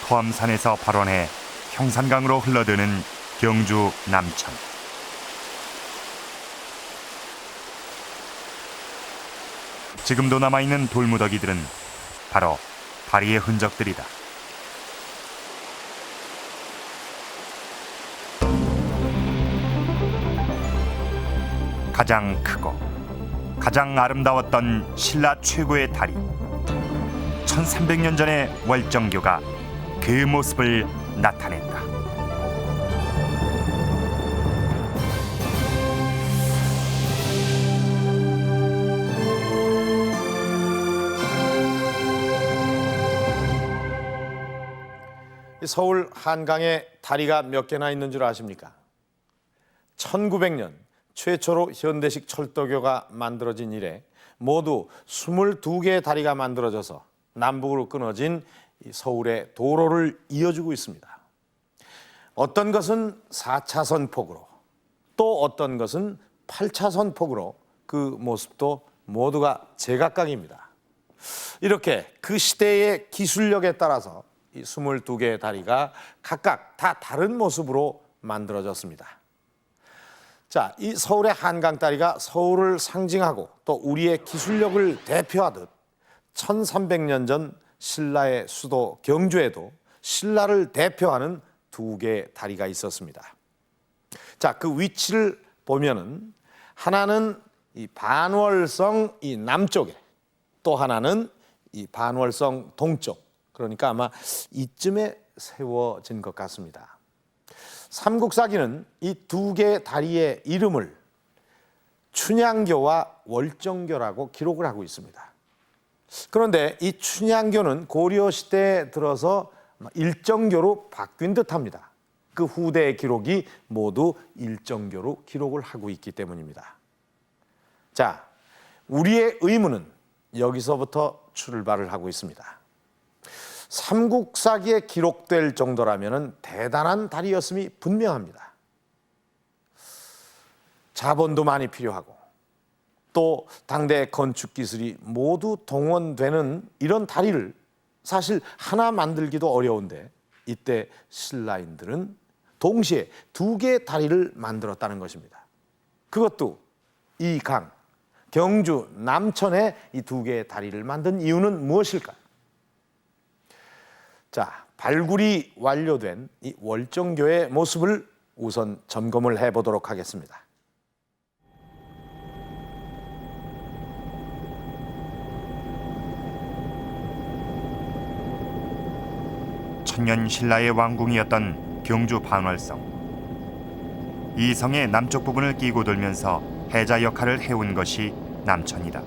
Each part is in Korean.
토암산에서 발원해 형산강으로 흘러드는 경주 남천. 지금도 남아있는 돌무더기들은 바로 다리의 흔적들이다. 가장 크고 가장 아름다웠던 신라 최고의 다리. 1300년 전의 월정교가 그 모습을 나타낸다. 서울 한강에 다리가 몇 개나 있는 줄 아십니까? 1900년 최초로 현대식 철도교가 만들어진 이래 모두 22개의 다리가 만들어져서 남북으로 끊어진 서울의 도로를 이어주고 있습니다. 어떤 것은 4차선 폭으로, 또 어떤 것은 8차선 폭으로 그 모습도 모두가 제각각입니다. 이렇게 그 시대의 기술력에 따라서 이 22개의 다리가 각각 다 다른 모습으로 만들어졌습니다. 자, 이 서울의 한강다리가 서울을 상징하고 또 우리의 기술력을 대표하듯 1300년 전 신라의 수도 경주에도 신라를 대표하는 2개의 다리가 있었습니다. 자, 그 위치를 보면은 하나는 이 반월성 이 남쪽에, 또 하나는 이 반월성 동쪽, 그러니까 아마 이쯤에 세워진 것 같습니다. 삼국사기는 이 2개의 다리의 이름을 춘향교와 월정교라고 기록을 하고 있습니다. 그런데 이 춘향교는 고려 시대에 들어서 일정교로 바뀐 듯합니다. 그 후대의 기록이 모두 일정교로 기록을 하고 있기 때문입니다. 자, 우리의 의문은 여기서부터 출발을 하고 있습니다. 삼국사기에 기록될 정도라면 대단한 다리였음이 분명합니다. 자본도 많이 필요하고 또 당대 건축 기술이 모두 동원되는 이런 다리를 사실 하나 만들기도 어려운데 이때 신라인들은 동시에 2개의 다리를 만들었다는 것입니다. 그것도 이 강, 경주 남천에 이 2개의 다리를 만든 이유는 무엇일까요? 자, 발굴이 완료된 이 월정교의 모습을 우선 점검을 해보도록 하겠습니다. 천년 신라의 왕궁이었던 경주 반월성. 이 성의 남쪽 부분을 끼고 돌면서 해자 역할을 해온 것이 남천이다.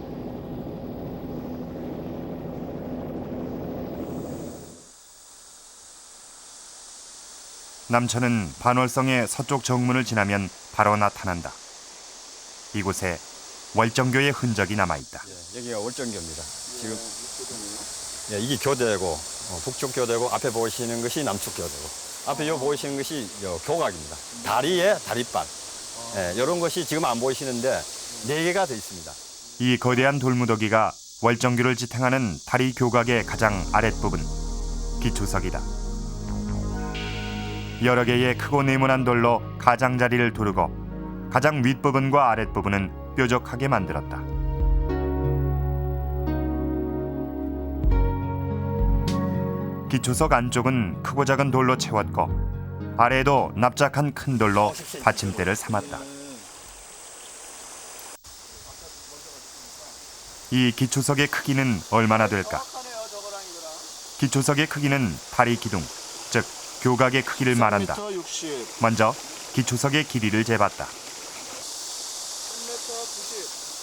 남천은 반월성의 서쪽 정문을 지나면 바로 나타난다. 이곳에 월정교의 흔적이 남아있다. 여기가 월정교입니다. 지금 이게 교대고 북쪽 교대고 앞에 보이시는 것이 남쪽 교대고 앞에 요 보이시는 것이 교각입니다. 다리에 다리빨 이런 것이 지금 안 보이시는데 4개가 더 있습니다. 이 거대한 돌무더기가 월정교를 지탱하는 다리 교각의 가장 아랫부분, 기초석이다. 여러 개의 크고 네모난 돌로 가장자리를 두르고 가장 윗부분과 아랫부분은 뾰족하게 만들었다. 기초석 안쪽은 크고 작은 돌로 채웠고 아래에도 납작한 큰 돌로 받침대를 삼았다. 이 기초석의 크기는 얼마나 될까? 기초석의 크기는 다리 기둥, 즉 교각의 크기를 말한다. 먼저 기초석의 길이를 재봤다.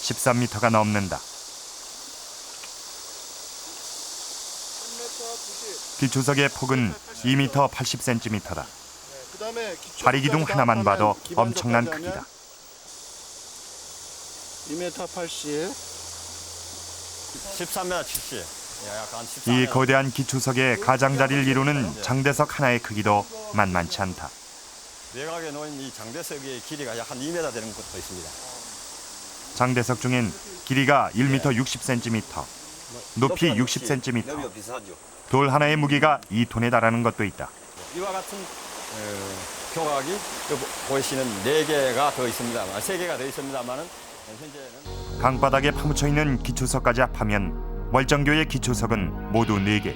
13m가 넘는다. 기초석의 폭은 2m 80cm다. 다리 기둥 하나만 봐도 엄청난 크기다. 2m 80, 13m 70. 이 거대한 기초석의 가장자리를 이루는 장대석 하나의 크기도 만만치 않다. 외곽에 놓인 이 장대석의 길이가 약 한 2m 되는 것도 있습니다. 장대석 중엔 길이가 1m 60cm, 높이 60cm. 너비가 비슷하죠. 돌 하나의 무게가 2톤에 달하는 것도 있다. 이와 같은 교각이 보이시는 4개가 더 있습니다만 3개가 더 있습니다만은 현재는 강바닥에 파묻혀 있는 기초석까지 합하면 월정교의 기초석은 모두 4개.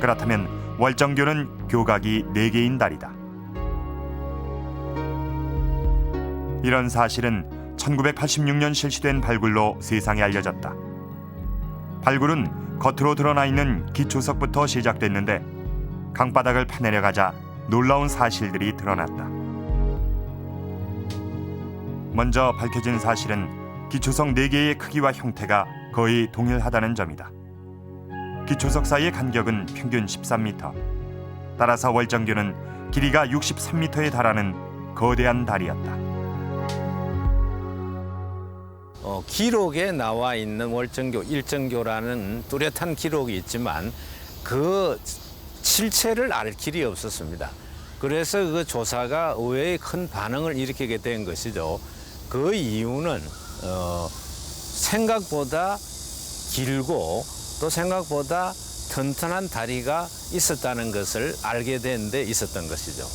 그렇다면 월정교는 교각이 4개인 달이다. 이런 사실은 1986년 실시된 발굴로 세상에 알려졌다. 발굴은 겉으로 드러나 있는 기초석부터 시작됐는데 강바닥을 파내려가자 놀라운 사실들이 드러났다. 먼저 밝혀진 사실은 기초석 4개의 크기와 형태가 거의 동일하다는 점이다. 기초석 사이의 간격은 평균 13m. 따라서 월정교는 길이가 63m에 달하는 거대한 다리였다. 기록에 나와 있는 월정교, 일정교라는 뚜렷한 기록이 있지만 그 실체를 알 길이 없었습니다. 그래서 그 조사가 의외의 큰 반응을 일으키게 된 것이죠. 그 이유는 생각보다 길고 또 생각보다 튼튼한 다리가 있었다는 것을 알게 된 데 있었던 것이죠.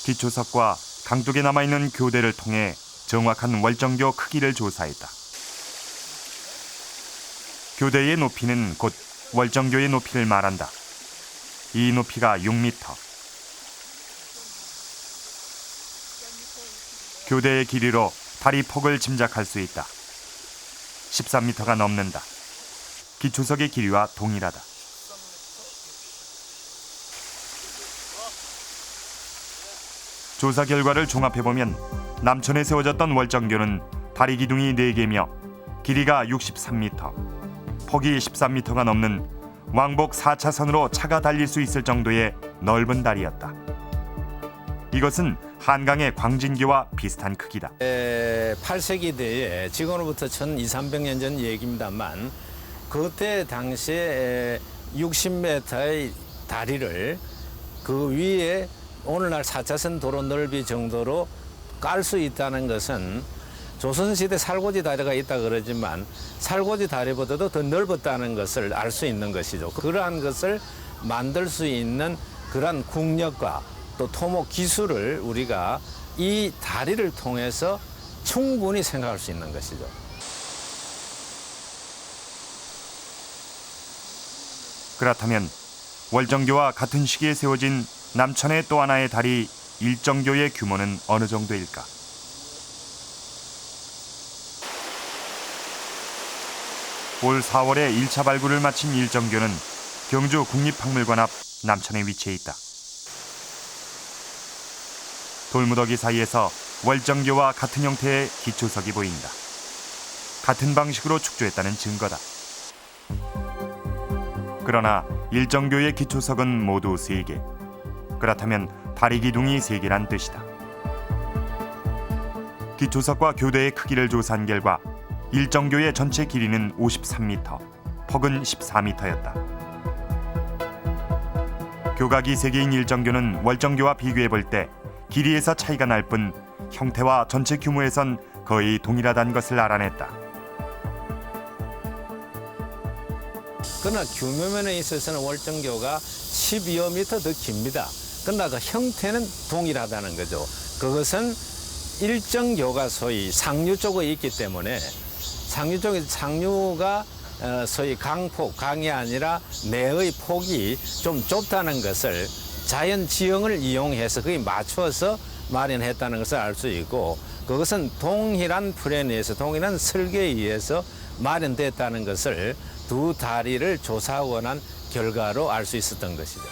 기초석과 강둑에 남아있는 교대를 통해 정확한 월정교 크기를 조사했다. 교대의 높이는 곧 월정교의 높이를 말한다. 이 높이가 6m. 교대의 길이로 다리 폭을 짐작할 수 있다. 13m가 넘는다. 기초석의 길이와 동일하다. 조사 결과를 종합해보면 남천에 세워졌던 월정교는 다리 기둥이 4개며 길이가 63m, 폭이 13m가 넘는 왕복 4차선으로 차가 달릴 수 있을 정도의 넓은 다리였다. 이것은 한강의 광진교와 비슷한 크기다. 8세기대에 지금으로부터 1200~300년 전 얘기입니다만 그때 당시에 60m의 다리를 그 위에 오늘날 4차선 도로 넓이 정도로 깔 수 있다는 것은 조선시대 살고지 다리가 있다 그러지만 살고지 다리보다도 더 넓었다는 것을 알 수 있는 것이죠. 그러한 것을 만들 수 있는 그러한 국력과 또 토목 기술을 우리가 이 다리를 통해서 충분히 생각할 수 있는 것이죠. 그렇다면 월정교와 같은 시기에 세워진 남천의 또 하나의 다리 일정교의 규모는 어느 정도일까? 올 4월에 1차 발굴을 마친 일정교는 경주 국립박물관 앞 남천에 위치해 있다. 돌무더기 사이에서 월정교와 같은 형태의 기초석이 보인다. 같은 방식으로 축조했다는 증거다. 그러나 일정교의 기초석은 모두 3개. 그렇다면 다리 기둥이 3개란 뜻이다. 기초석과 교대의 크기를 조사한 결과 일정교의 전체 길이는 53m, 폭은 14m였다. 교각이 3개인 일정교는 월정교와 비교해볼 때 길이에서 차이가 날 뿐 형태와 전체 규모에선 거의 동일하다는 것을 알아냈다. 그러나 규모면에 있어서는 월정교가 12여 미터 더 깁니다. 그러나 그 형태는 동일하다는 거죠. 그것은 일정교가 소위 상류 쪽에 있기 때문에 상류 쪽에 상류가 소위 강폭, 강이 아니라 내의 폭이 좀 좁다는 것을 자연 지형을 이용해서 거기 맞춰서 마련했다는 것을 알 수 있고 그것은 동일한 플랜에 의해서 동일한 설계에 의해서 마련됐다는 것을 두 다리를 조사하고 난 결과로 알 수 있었던 것이죠.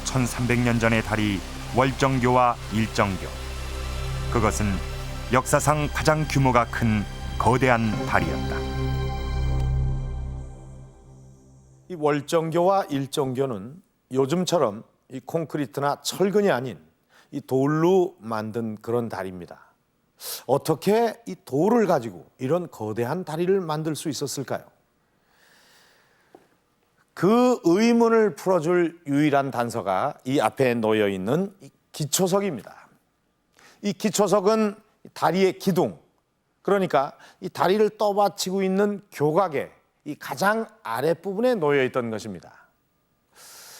1300년 전의 다리 월정교와 일정교. 그것은 역사상 가장 규모가 큰 거대한 다리였다. 이 월정교와 일정교는 요즘처럼 이 콘크리트나 철근이 아닌 이 돌로 만든 그런 다리입니다. 어떻게 이 돌을 가지고 이런 거대한 다리를 만들 수 있었을까요? 그 의문을 풀어줄 유일한 단서가 이 앞에 놓여 있는 이 기초석입니다. 이 기초석은 다리의 기둥, 그러니까 이 다리를 떠받치고 있는 교각의 이 가장 아랫부분에 놓여 있던 것입니다.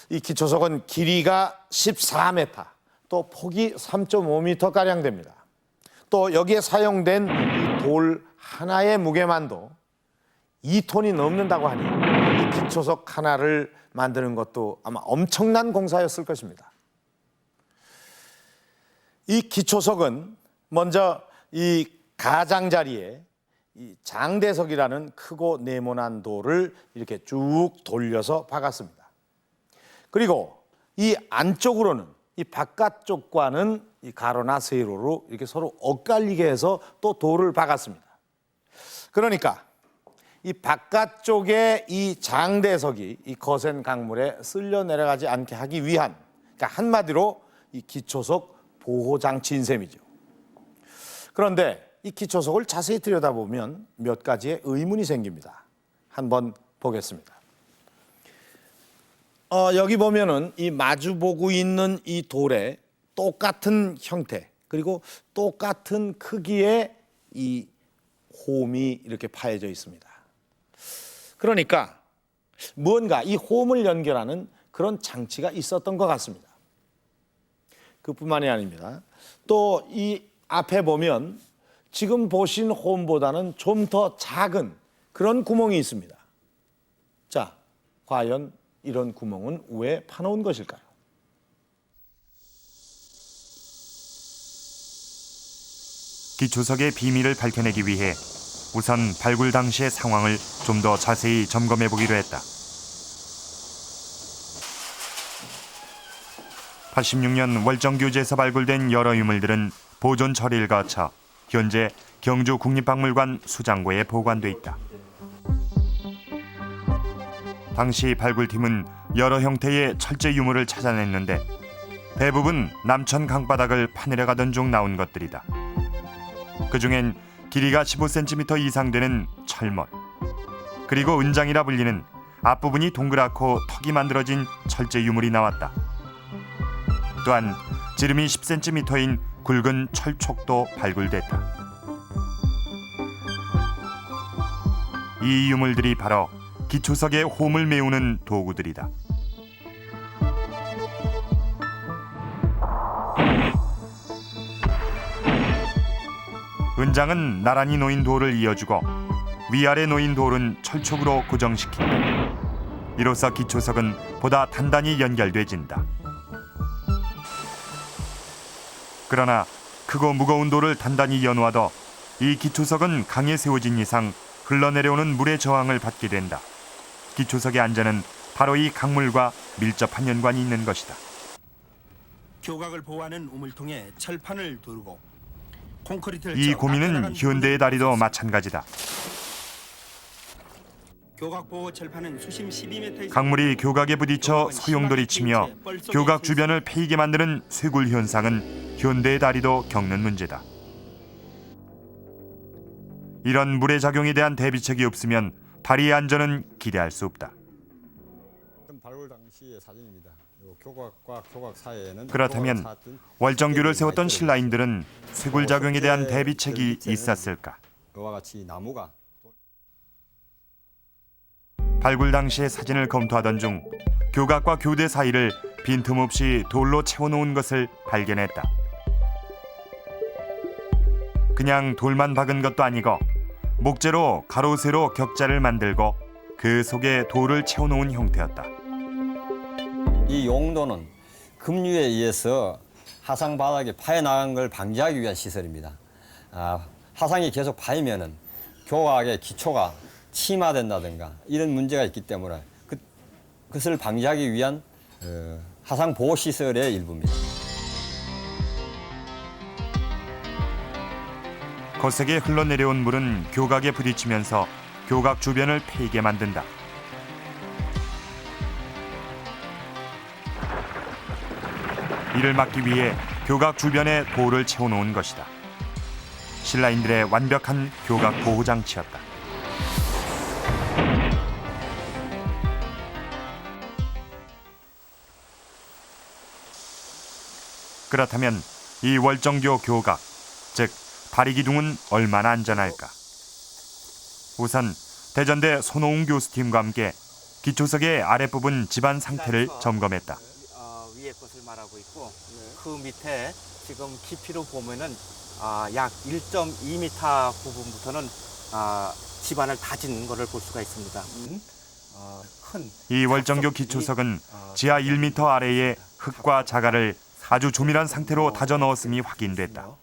이 기초석은 길이가 14m, 또 폭이 3.5m가량 됩니다. 또 여기에 사용된 이 돌 하나의 무게만도 2톤이 넘는다고 하니 이 기초석 하나를 만드는 것도 아마 엄청난 공사였을 것입니다. 이 기초석은 먼저 이 가장자리에 이 장대석이라는 크고 네모난 돌을 이렇게 쭉 돌려서 박았습니다. 그리고 이 안쪽으로는 이 바깥쪽과는 이 가로나 세로로 이렇게 서로 엇갈리게 해서 또 돌을 박았습니다. 그러니까 이 바깥쪽에 이 장대석이 이 거센 강물에 쓸려 내려가지 않게 하기 위한, 그러니까 한마디로 이 기초석 보호 장치인 셈이죠. 그런데 이 기초석을 자세히 들여다보면 몇 가지의 의문이 생깁니다. 한번 보겠습니다. 여기 보면은 이 마주보고 있는 이 돌에 똑같은 형태 그리고 똑같은 크기의 이 홈이 이렇게 파여져 있습니다. 그러니까 무언가 이 홈을 연결하는 그런 장치가 있었던 것 같습니다. 그뿐만이 아닙니다. 또 이 앞에 보면 지금 보신 홈보다는 좀 더 작은 그런 구멍이 있습니다. 자, 과연 이런 구멍은 왜 파놓은 것일까요? 기초석의 비밀을 밝혀내기 위해 우선 발굴 당시의 상황을 좀 더 자세히 점검해 보기로 했다. 86년 월정교지에서 발굴된 여러 유물들은 보존 처리를 거쳐 현재 경주 국립박물관 수장고에 보관돼 있다. 당시 발굴팀은 여러 형태의 철제 유물을 찾아냈는데 대부분 남천 강바닥을 파내려가던 중 나온 것들이다. 그중엔 길이가 15cm 이상 되는 철못, 그리고 은장이라 불리는 앞부분이 동그랗고 턱이 만들어진 철제 유물이 나왔다. 또한 지름이 10cm인 굵은 철촉도 발굴됐다. 이 유물들이 바로 기초석의 홈을 메우는 도구들이다. 은장은 나란히 놓인 돌을 이어주고 위아래 놓인 돌은 철촉으로 고정시킨다. 이로써 기초석은 보다 단단히 연결돼진다. 그러나 크고 무거운 돌을 단단히 연호하도 이 기초석은 강에 세워진 이상 흘러내려오는 물의 저항을 받게 된다. 기초석의 안전은 바로 이 강물과 밀접한 연관이 있는 것이다. 교각을 보호하는 우물통에 철판을 두르고 콘크리트를 이 고민은 현대의 다리도 마찬가지다. 교각 보호 철판은 수심 12m 강물이 교각에 부딪혀 소용돌이 치며 교각 주변을 패이게 만드는 쇄굴 현상은 현대의 다리도 겪는 문제다. 이런 물의 작용에 대한 대비책이 없으면 다리의 안전은 기대할 수 없다. 발굴 당시의 사진입니다. 교각과 교각 사이에는 그렇다면 월정교를 세웠던 신라인들은 쇄굴 작용에 대한 대비책이 있었을까? 그와 같이 나무가 발굴 당시의 사진을 검토하던 중 교각과 교대 사이를 빈틈없이 돌로 채워놓은 것을 발견했다. 그냥 돌만 박은 것도 아니고 목재로 가로 세로 격자를 만들고 그 속에 돌을 채워놓은 형태였다. 이 용도는 급류에 의해서 하상 바닥에 파여 나간 걸 방지하기 위한 시설입니다. 하상이 계속 파이면은 교각의 기초가 침하된다든가 이런 문제가 있기 때문에 그것을 방지하기 위한 하상 보호 시설의 일부입니다. 거세게 흘러내려온 물은 교각에 부딪히면서 교각 주변을 패이게 만든다. 이를 막기 위해 교각 주변에 돌을 채워놓은 것이다. 신라인들의 완벽한 교각 보호 장치였다. 그렇다면 이 월정교 교각, 즉 다리 기둥은 얼마나 안전할까? 우선 대전대 손호웅 교수팀과 함께 기초석의 아랫부분 집안 상태를 점검했다. 위에 것을 말하고 있고 그 밑에 지금 깊이로 보면은 약 1.2m 부분부터는 집안을 다진 것을 볼 수가 있습니다. 큰 이 월정교 기초석은 지하 1m 아래의 흙과 자갈을 아주 조밀한 상태로 다져 넣었음이 확인됐다.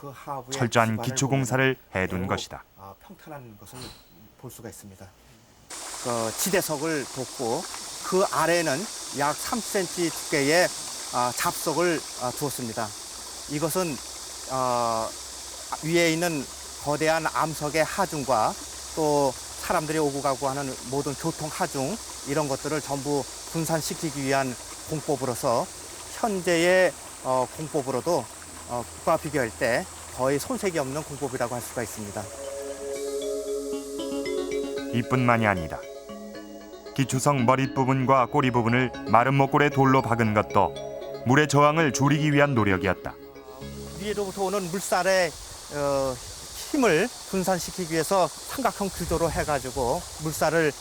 그 하부에 철저한 집안을 기초 공사를 보면은 해둔 매우, 것이다. 평탄한 것을 볼 수가 있습니다. 지대석을 뒀고 그 아래는 약 3cm 두께의 잡석을 두었습니다. 이것은 위에 있는 거대한 암석의 하중과 또 사람들이 오고 가고 하는 모든 교통 하중 이런 것들을 전부 분산시키기 위한 공법으로서 현재의 공법으로도 국과 비교할 때 거의 손색이 없는 공법이라고 할 수가 있습니다. 이뿐만이 아니다. 기초석 머리 부분과 꼬리 부분을 마른 목골에 돌로 박은 것도 물의 저항을 줄이기 위한 노력이었다. 위로부터 오는 물살의 힘을 분산시키기 위해서 삼각형 구조로 해가지고 물살을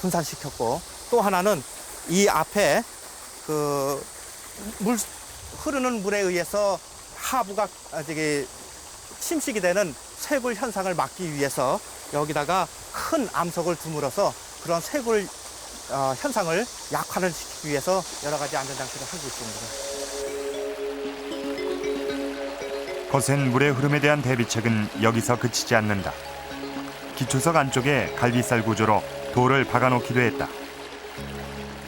분산시켰고 또 하나는 이 앞에 흐르는 물에 의해서 하부가 침식이 되는 쇄골 현상을 막기 위해서 여기다가 큰 암석을 둠으로써 그런 쇄골 현상을 약화를 시키기 위해서 여러 가지 안전장치를 하고 있습니다. 거센 물의 흐름에 대한 대비책은 여기서 그치지 않는다. 기초석 안쪽에 갈비살 구조로 돌을 박아놓기도 했다.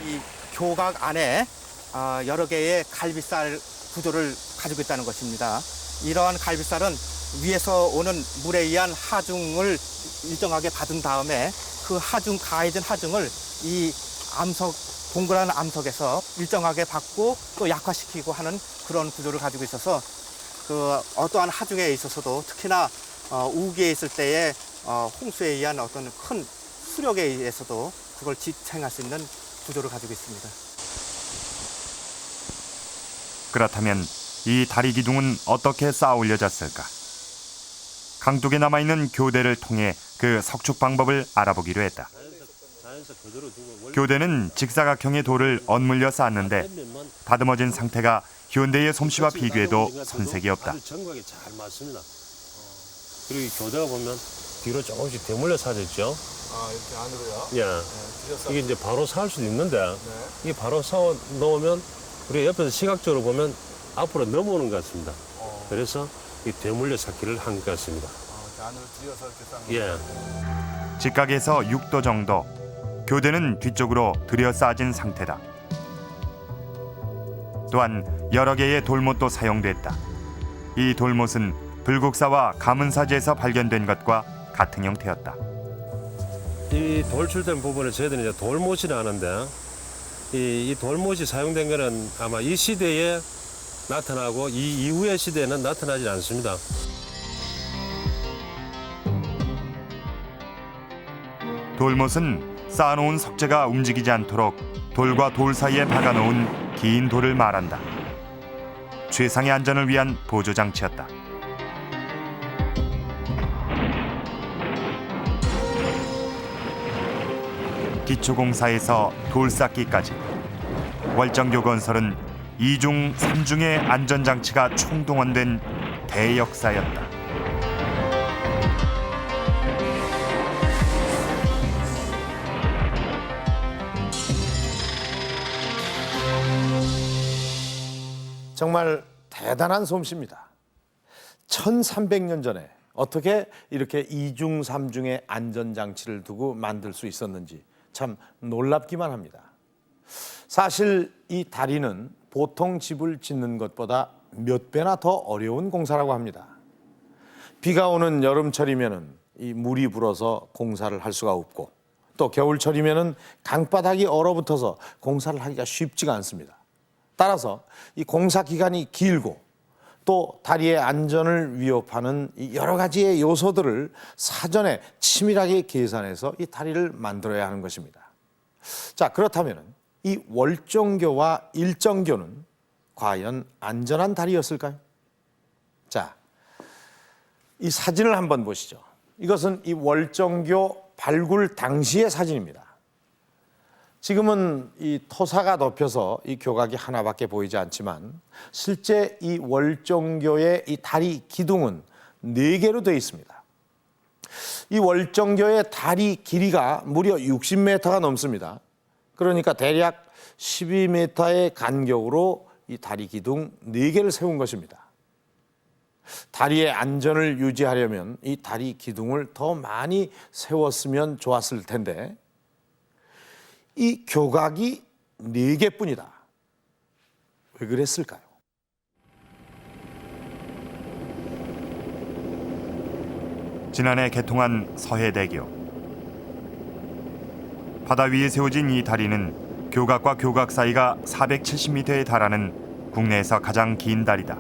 이 교각 안에 여러 개의 갈비살 구조를 가지고 있다는 것입니다. 이러한 갈비살은 위에서 오는 물에 의한 하중을 일정하게 받은 다음에 그 가해진 하중을 이 동그란 암석에서 일정하게 받고 또 약화시키고 하는 그런 구조를 가지고 있어서 어떠한 하중에 있어서도 특히나 우기에 있을 때의 홍수에 의한 어떤 큰 수력에 의해서도 그걸 지탱할 수 있는 구조를 가지고 있습니다. 그렇다면 이 다리 기둥은 어떻게 쌓아 올려졌을까? 강둑에 남아있는 교대를 통해 그 석축 방법을 알아보기로 했다. 교대는 직사각형의 돌을 엇물려 쌓았는데 다듬어진 상태가 현대의 솜씨와 비교해도 손색이 없다. 정각이 잘 맞습니다. 그리고 이 교대가 보면 뒤로 조금씩 되물려 쌓아졌죠. 이렇게 안으로요? 예. 이게 이제 바로 쌓을 수도 있는데 이게 바로 쌓아 놓으면 우리가 옆에서 시각적으로 보면 앞으로 넘어오는 것 같습니다. 그래서 이 되물려 쌓기를 한 것 같습니다. 안으로 들여서 이렇게 쌓는 예. 직각에서 6도 정도, 교대는 뒤쪽으로 들여 쌓아진 상태다. 또한 여러 개의 돌못도 사용됐다. 이 돌못은 불국사와 가문사지에서 발견된 것과 같은 형태였다. 이 돌출된 부분을 저희들이 이제 돌못이라 하는데 이 돌못이 사용된 것은 아마 이 시대에 나타나고 이 이후의 시대에는 나타나지 않습니다. 돌못은 쌓아놓은 석재가 움직이지 않도록 돌과 돌 사이에 박아놓은 긴 돌을 말한다. 최상의 안전을 위한 보조장치였다. 기초공사에서 돌쌓기까지 월정교 건설은 2중, 3중의 안전장치가 총동원된 대역사였다. 정말 대단한 솜씨입니다. 1300년 전에 어떻게 이렇게 2중, 3중의 안전장치를 두고 만들 수 있었는지 참 놀랍기만 합니다. 사실 이 다리는 보통 집을 짓는 것보다 몇 배나 더 어려운 공사라고 합니다. 비가 오는 여름철이면은 이 물이 불어서 공사를 할 수가 없고 또 겨울철이면은 강바닥이 얼어붙어서 공사를 하기가 쉽지가 않습니다. 따라서 이 공사 기간이 길고 또 다리의 안전을 위협하는 여러 가지의 요소들을 사전에 치밀하게 계산해서 이 다리를 만들어야 하는 것입니다. 자, 그렇다면 이 월정교와 일정교는 과연 안전한 다리였을까요? 자, 이 사진을 한번 보시죠. 이것은 이 월정교 발굴 당시의 사진입니다. 지금은 이 토사가 덮여서 이 교각이 하나밖에 보이지 않지만 실제 이 월정교의 이 다리 기둥은 4개로 되어 있습니다. 이 월정교의 다리 길이가 무려 60m가 넘습니다. 그러니까 대략 12m의 간격으로 이 다리 기둥 4개를 세운 것입니다. 다리의 안전을 유지하려면 이 다리 기둥을 더 많이 세웠으면 좋았을 텐데 이 교각이 4개뿐이다. 왜 그랬을까요? 지난해 개통한 서해대교. 바다 위에 세워진 이 다리는 교각과 교각 사이가 470m에 달하는 국내에서 가장 긴 다리다.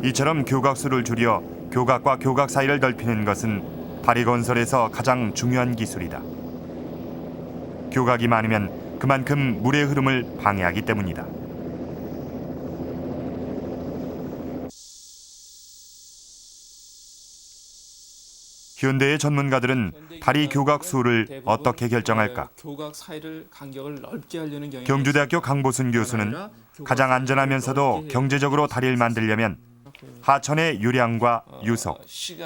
이처럼 교각수를 줄여 교각과 교각 사이를 넓히는 것은 다리 건설에서 가장 중요한 기술이다. 교각이 많으면 그만큼 물의 흐름을 방해하기 때문이다. 현대의 전문가들은 다리 교각 수를 어떻게 결정할까? 교각 사이를 간격을 넓게 하려는 경향이 경주대학교 강보순 교수는 가장 안전하면서도 경제적으로 다리를 만들려면 하천의 유량과 유속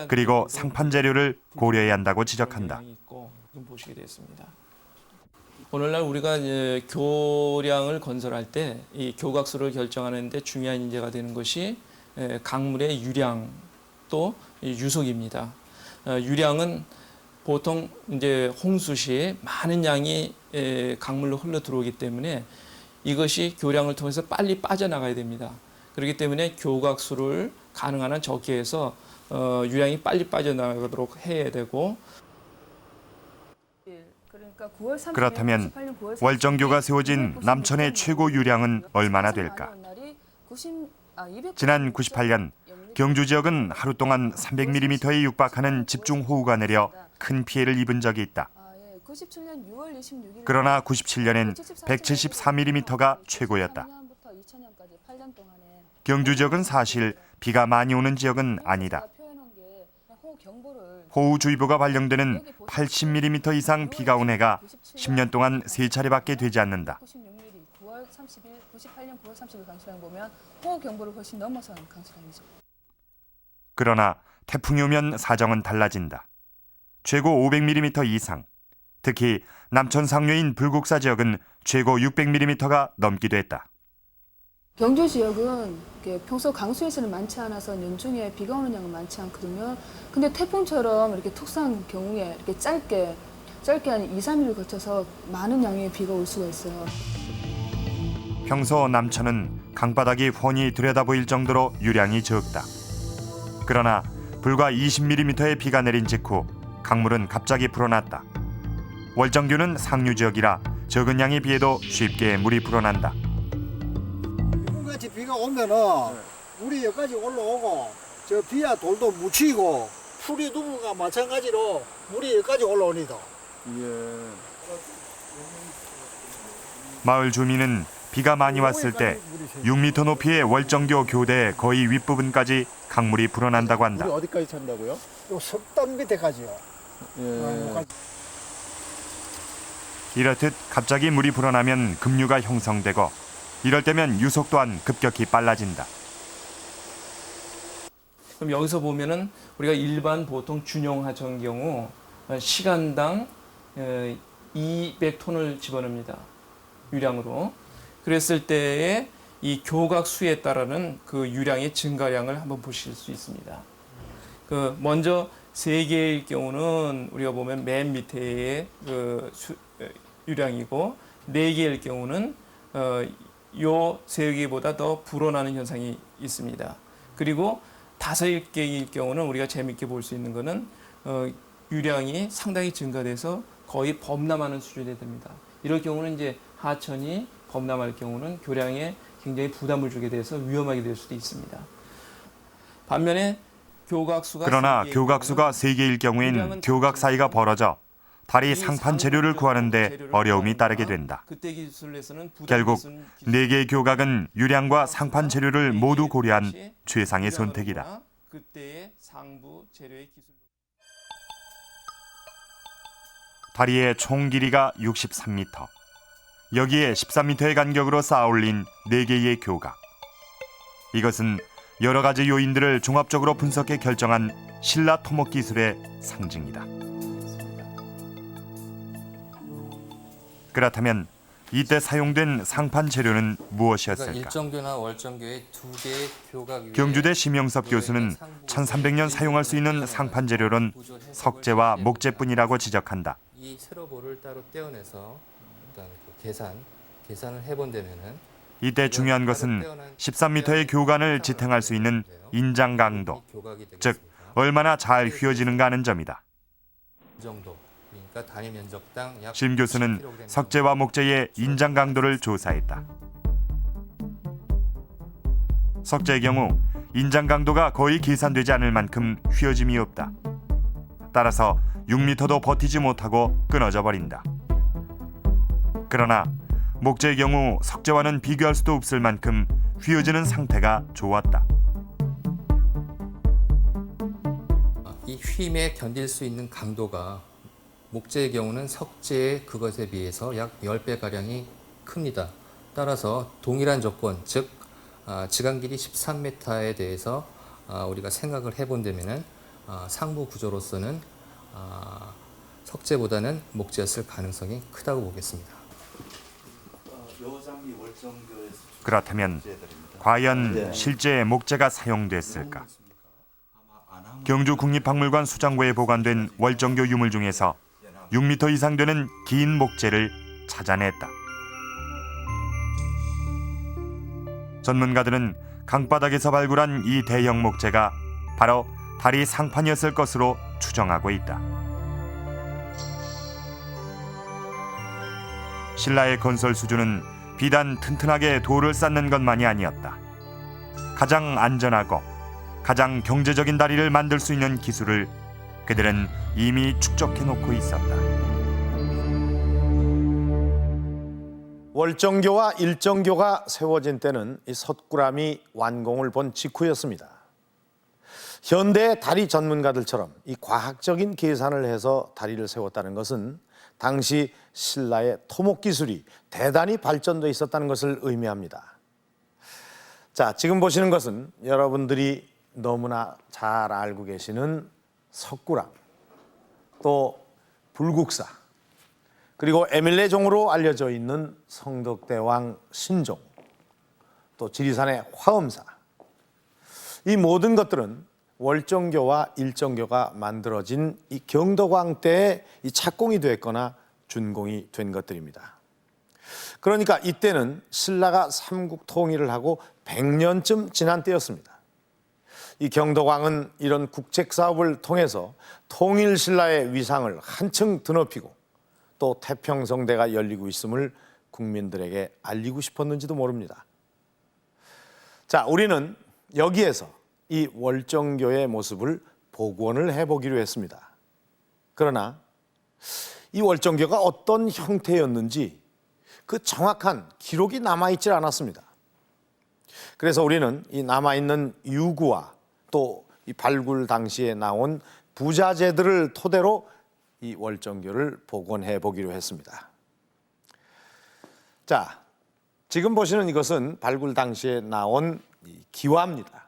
그리고 상판 재료를 고려해야 한다고 지적한다. 보시게 됐습니다. 오늘날 우리가 이제 교량을 건설할 때 이 교각수를 결정하는 데 중요한 인재가 되는 것이 강물의 유량 또 유속입니다. 유량은 보통 이제 홍수 시에 많은 양이 강물로 흘러 들어오기 때문에 이것이 교량을 통해서 빨리 빠져나가야 됩니다. 그렇기 때문에 교각수를 가능한 한 적게 해서 유량이 빨리 빠져나가도록 해야 되고. 그렇다면 월정교가 세워진 남천의 최고 유량은 얼마나 될까? 지난 98년 경주 지역은 하루 동안 300mm에 육박하는 집중호우가 내려 큰 피해를 입은 적이 있다. 그러나 97년엔 174mm가 최고였다. 경주 지역은 사실 비가 많이 오는 지역은 아니다. 호우주의보가 발령되는 80mm 이상 비가 온 해가 10년 동안 3차례밖에 되지 않는다. 9월 30일, 98년 9월 30일 강수량 보면 호우경보를 훨씬 넘어선 강수량이죠. 그러나 태풍이 오면 사정은 달라진다. 최고 500mm 이상, 특히 남천 상류인 불국사 지역은 최고 600mm가 넘기도 했다. 경주 지역은 평소 강수에서는 많지 않아서 연중에 비가 오는 양은 많지 않거든요. 근데 태풍처럼 이렇게 특수한 경우에 이렇게 짧게 한 2, 3일을 거쳐서 많은 양의 비가 올 수가 있어요. 평소 남천은 강바닥이 훤히 들여다보일 정도로 유량이 적다. 그러나 불과 20mm의 비가 내린 직후 강물은 갑자기 불어났다. 월정교는 상류 지역이라 적은 양의 비에도 쉽게 물이 불어난다. 이번같이 비가 오면은 물이 여기까지 올라오고 저 비야 돌도 묻히고 풀이 두부가 마찬가지로 물이 여기까지 올라옵니다. 마을 주민은 비가 많이 왔을 때 6m 높이의 월정교 교대 거의 윗부분까지 강물이 불어난다고 한다. 물이 어디까지 찬다고요? 요 석단 밑에까지요. 이렇듯 갑자기 물이 불어나면 급류가 형성되고 이럴 때면 유속 또한 급격히 빨라진다. 그럼 여기서 보면은 우리가 일반 보통 준용 하천 경우 시간당 200톤을 집어넣습니다. 유량으로. 그랬을 때에 이 교각 수에 따르는 그 유량의 증가량을 한번 보실 수 있습니다. 그 먼저 3개일 경우는 우리가 보면 맨 밑에의 유량이고 4개일 경우는 요 3개보다 더 불어나는 현상이 있습니다. 그리고 5개일 경우는 우리가 재밌게 볼 수 있는 거는 유량이 상당히 증가돼서 거의 범람하는 수준이 됩니다. 이럴 경우는 이제 하천이 범람할 경우는 교량에 굉장히 부담을 주게 돼서 위험하게 될 수도 있습니다. 반면에 교각수가 그러나 교각수가 3개일 경우엔 교각 사이가 벌어져 다리 상판 재료를 구하는데 어려움이 따르게 된다. 결국 4개의 교각은 유량과 상판 재료를 모두 고려한 최상의 선택이다. 그때의 상부 재료의 기술로. 다리의 총 길이가 63m. 여기에 13m의 간격으로 쌓아올린 4개의 교각. 이것은 여러 가지 요인들을 종합적으로 분석해 결정한 신라 토목 기술의 상징이다. 그렇다면 이때 사용된 상판 재료는 무엇이었을까? 일정교나 월정교의 2개의 교각 위에 경주대 심영섭 교수는 1300년 사용할 수 있는 상판 재료는 석재와 목재뿐이라고 지적한다. 이 세로볼을 따로 떼어내서 일단 계산을 해본다면은 이때 중요한 것은 13m의 교관을 지탱할 수 있는 인장 강도, 즉 얼마나 잘 휘어지는가 하는 점이다. 이 정도. 그러니까 단위 면적당 약 심 교수는 석재와 목재의 인장 강도를 조사했다. 석재의 경우 인장 강도가 거의 계산되지 않을 만큼 휘어짐이 없다. 따라서 6m도 버티지 못하고 끊어져 버린다. 그러나 목재의 경우 석재와는 비교할 수도 없을 만큼 휘어지는 상태가 좋았다. 이 휨에 견딜 수 있는 강도가 목재의 경우는 석재의 그것에 비해서 약 10배가량이 큽니다. 따라서 동일한 조건, 즉 지간 길이 13m에 대해서 우리가 생각을 해본다면 상부 구조로서는 석재보다는 목재였을 가능성이 크다고 보겠습니다. 그렇다면 과연 실제 목재가 사용됐을까? 경주 국립박물관 수장고에 보관된 월정교 유물 중에서 6m 이상 되는 긴 목재를 찾아냈다. 전문가들은 강바닥에서 발굴한 이 대형 목재가 바로 다리 상판이었을 것으로 추정하고 있다. 신라의 건설 수준은 비단 튼튼하게 돌을 쌓는 것만이 아니었다. 가장 안전하고 가장 경제적인 다리를 만들 수 있는 기술을 그들은 이미 축적해 놓고 있었다. 월정교와 일정교가 세워진 때는 이 석굴암이 완공을 본 직후였습니다. 현대 다리 전문가들처럼 이 과학적인 계산을 해서 다리를 세웠다는 것은 당시 신라의 토목 기술이 대단히 발전돼 있었다는 것을 의미합니다. 자, 지금 보시는 것은 여러분들이 너무나 잘 알고 계시는 석굴암, 또 불국사, 그리고 에밀레종으로 알려져 있는 성덕대왕 신종, 또 지리산의 화엄사. 이 모든 것들은 월정교와 일정교가 만들어진 이 경덕왕 때에 이 착공이 됐거나 준공이 된 것들입니다. 그러니까 이때는 신라가 삼국 통일을 하고 100년쯤 지난 때였습니다. 이 경덕왕은 이런 국책 사업을 통해서 통일 신라의 위상을 한층 드높이고 또 태평성대가 열리고 있음을 국민들에게 알리고 싶었는지도 모릅니다. 자, 우리는 여기에서 이 월정교의 모습을 복원을 해보기로 했습니다. 그러나 이 월정교가 어떤 형태였는지 그 정확한 기록이 남아있지 않았습니다. 그래서 우리는 이 남아있는 유구와 또 이 발굴 당시에 나온 부자재들을 토대로 이 월정교를 복원해 보기로 했습니다. 자, 지금 보시는 이것은 발굴 당시에 나온 이 기와입니다.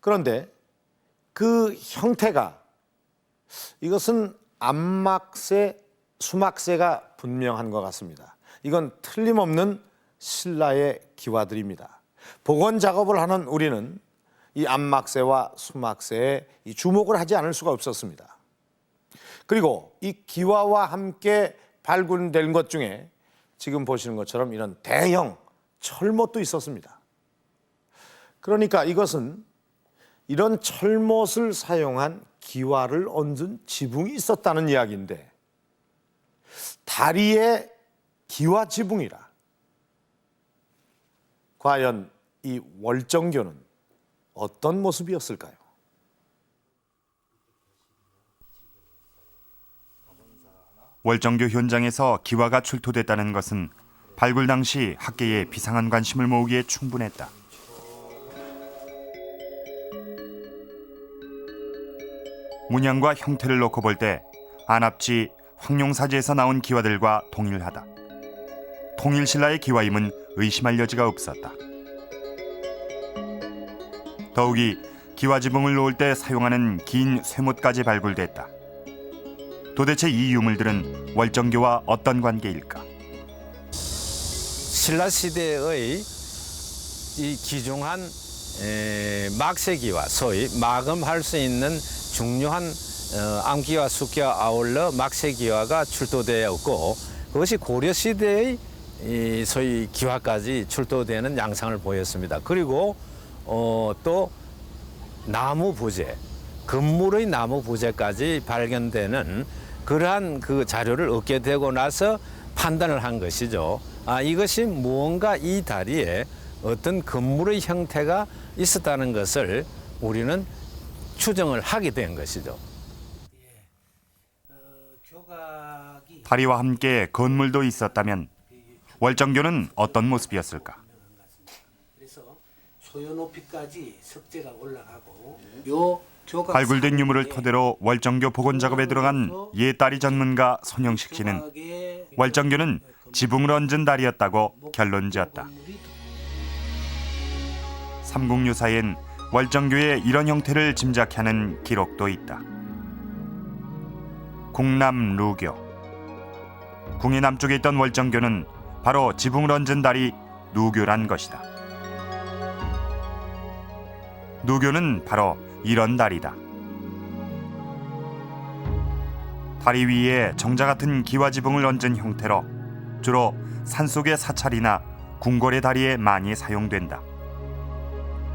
그런데 그 형태가 이것은 안막새, 수막새가 분명한 것 같습니다. 이건 틀림없는 신라의 기와들입니다. 복원 작업을 하는 우리는 이 안막새와 수막새에 이 주목을 하지 않을 수가 없었습니다. 그리고 이 기와와 함께 발굴된 것 중에 지금 보시는 것처럼 이런 대형 철못도 있었습니다. 그러니까 이것은 이런 철못을 사용한 기와를 얹은 지붕이 있었다는 이야기인데 다리에 기와 지붕이라. 과연 이 월정교는 어떤 모습이었을까요? 월정교 현장에서 기와가 출토됐다는 것은 발굴 당시 학계에 비상한 관심을 모으기에 충분했다. 문양과 형태를 놓고 볼 때 안압지 황룡사지에서 나온 기와들과 동일하다. 통일신라의 기와임은 의심할 여지가 없었다. 더욱이 기와지붕을 놓을 때 사용하는 긴 쇠못까지 발굴됐다. 도대체 이 유물들은 월정교와 어떤 관계일까? 신라 시대의 이 귀중한 막세기와 소위 마금할 수 있는 중요한 암기와 숙기와 아울러 막세기와가 출토되었고, 그것이 고려 시대의 소위 기와까지 출토되는 양상을 보였습니다. 그리고 또 나무 부재, 금물의 나무 부재까지 발견되는 그러한 그 자료를 얻게 되고 나서 판단을 한 것이죠. 이것이 무언가 이 다리에 어떤 금물의 형태가 있었다는 것을 우리는 추정을 하게 된 것이죠. 다리와 함께 건물도 있었다면 월정교는 어떤 모습이었을까? 그래서 소요 높이까지 석재가 올라가고 요 교각 발굴된 유물을 토대로 월정교 복원 작업에 들어간 옛다리 전문가 손영식 씨는 월정교는 지붕을 얹은 다리였다고 결론지었다. 삼국유사엔 월정교의 이런 형태를 짐작케 하는 기록도 있다. 궁남 루교. 궁의 남쪽에 있던 월정교는 바로 지붕을 얹은 다리 누교란 것이다. 누교는 바로 이런 다리다. 다리 위에 정자 같은 기와 지붕을 얹은 형태로 주로 산속의 사찰이나 궁궐의 다리에 많이 사용된다.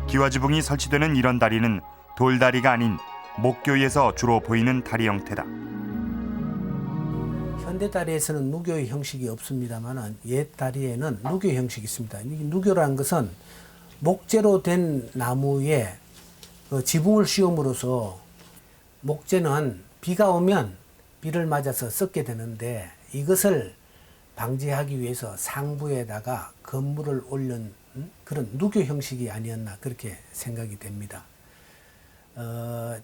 기와 지붕이 설치되는 이런 다리는 돌다리가 아닌 목교에서 주로 보이는 다리 형태다. 현대 다리에서는 누교의 형식이 없습니다만 옛 다리에는 누교 형식이 있습니다. 누교라는 것은 목재로 된 나무에 지붕을 씌움으로써 목재는 비가 오면 비를 맞아서 썩게 되는데 이것을 방지하기 위해서 상부에다가 건물을 올린 그런 누교 형식이 아니었나 그렇게 생각이 됩니다.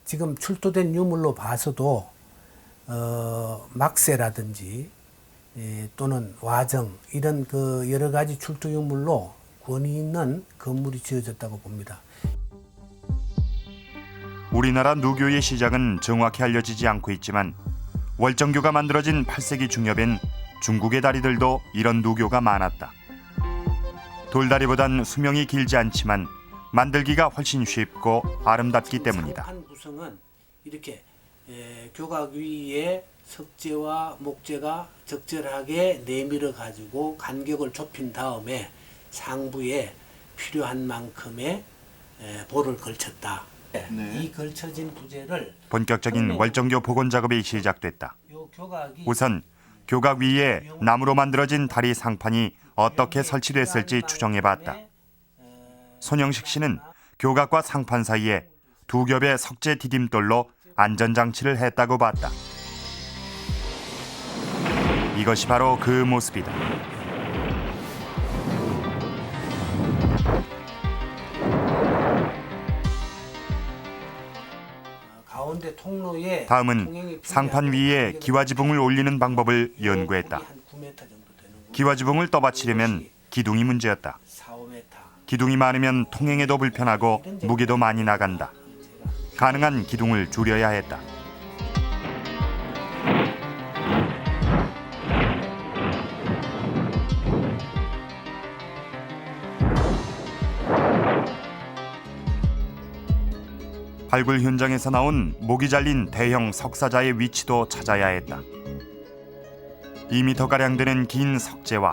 지금 출토된 유물로 봐서도 막세라든지 또는 와정 이런 그 여러 가지 출토 유물로 권위 있는 건물이 지어졌다고 봅니다. 우리나라 누교의 시작은 정확히 알려지지 않고 있지만 월정교가 만들어진 8세기 중엽엔 중국의 다리들도 이런 누교가 많았다. 돌다리보단 수명이 길지 않지만 만들기가 훨씬 쉽고 아름답기 때문이다. 상판 구성은 이렇게 교각 위에 석재와 목재가 적절하게 내밀어 가지고 간격을 좁힌 다음에 상부에 필요한 만큼의 볼을 걸쳤다. 이 걸쳐진 부재를 본격적인 월정교 복원 작업이 시작됐다. 우선 교각 위에 나무로 만들어진 다리 상판이 어떻게 설치됐을지 추정해봤다. 손영식 씨는 교각과 상판 사이에 두 겹의 석재 디딤돌로 안전장치를 했다고 봤다. 이것이 바로 그 모습이다. 가운데 통로에 다음은 상판 위에 기와지붕을 올리는 방법을 연구했다. 기와지붕을 떠받치려면 기둥이 문제였다. 기둥이 많으면 통행에도 불편하고 무게도 많이 나간다. 가능한 기둥을 줄여야 했다. 발굴 현장에서 나온 목이 잘린 대형 석사자의 위치도 찾아야 했다. 2m가량 되는 긴 석재와